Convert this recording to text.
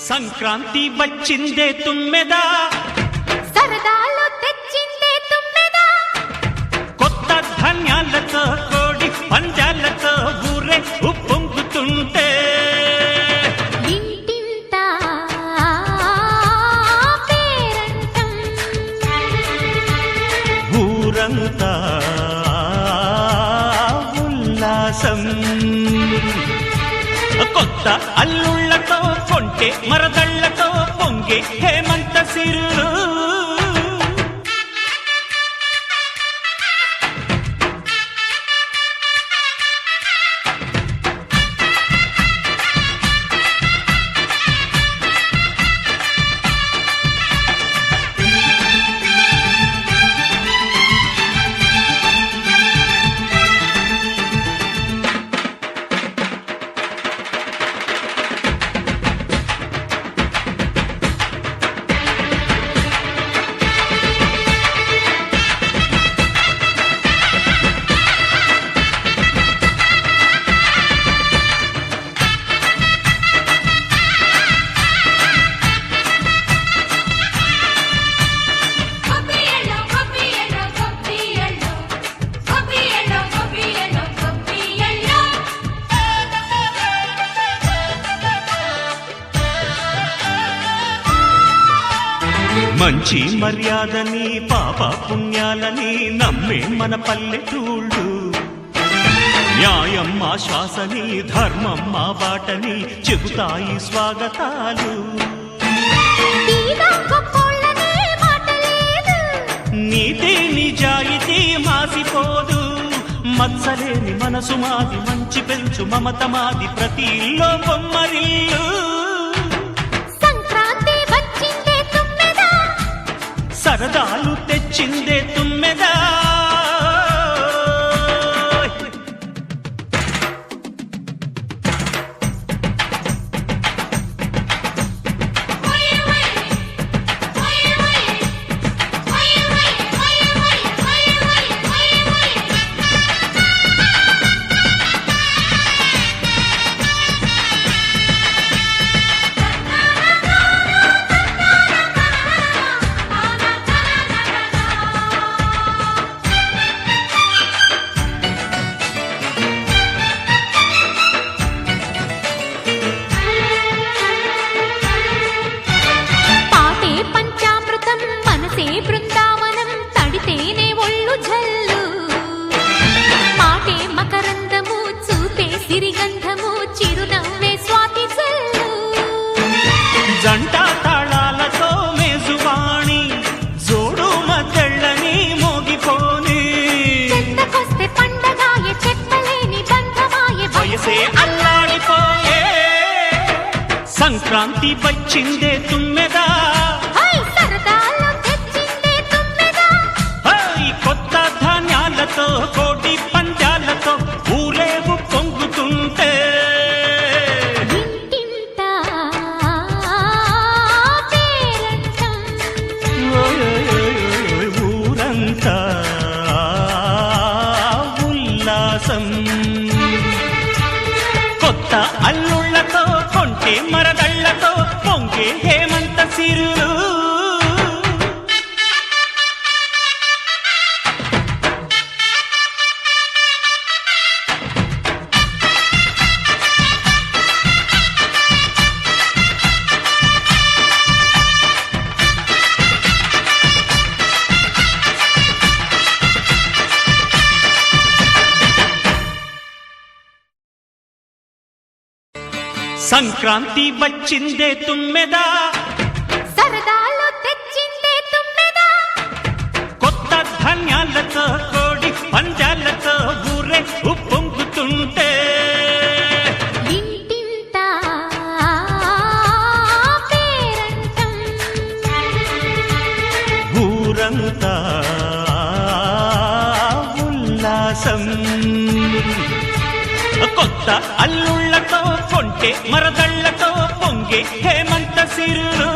సంక్రాంతి వచ్చిందే తుమ్మెదా, సరదాలు తెచ్చిందే తుమ్మెదా, కొత్త ధాన్యాలతో కోడి పంజాలతో ఊరే ఉప్పొంగుతుంటే ఇంటింతా పేరంటం, ఊరంతా ఉల్లాసం. కొత్త అల్లుళ్లతో కొంటే మరదళ్లతో పొంగే హేమంత సిరులు. మంచి మర్యాదని పాప పుణ్యాలని నమ్మే మన పల్లెటూళ్ళు, న్యాయం మా శ్వాసని ధర్మం మా బాటని చెబుతాయి స్వాగతాలు. నీతి నిజాయితీ మాసిపోదు, మత్సలేని మనసు మాది, మంచి పెంచు మమత మాది, ప్రతి ఇల్లో బొమ్మరిల్లు. సరదాలు తెచ్చిందే తుమ్మెదా, బృందావనం తడితేనే ఒళ్ళు జల్లు, మాటే మకరందము చూపే సిరిగంధము, చిరునవ్వే స్వాతి జల్లు. జంట తాళాలతో మేజువాణి జోడు మద్దళ్ళని మోగిపోని, చెంతకొస్తే పండగాయే చెప్పలేని బంధమాయే, వయసే అల్లాడిపోయే. సంక్రాంతి వచ్చిందే తుమ్మెదా, కోటి పంజాలతో ఊరేగు పొంగుతుంటే ఇంటింతా పేరంటం, ఊరంతా ఉల్లాసం. కొత్త అల్లుళ్లతో కొంటే మరదళ్లతో పొంగే హేమంత సిరులు. సంక్రాంతి వచ్చిందే తుమ్మెదా, సరదాలు తెచ్చిందే తుమ్మెదా, కొత్త ధాన్యాలతో కోడి పంజాలతో ఊరే ఉప్పొంగుతుంటే ఇంటింతా పేరంటం, ఊరంతా ఉల్లాసం. కొత్త అల్లుళ్లతో కొంటే మరదళ్లతో పొంగే హేమంత సిరులు.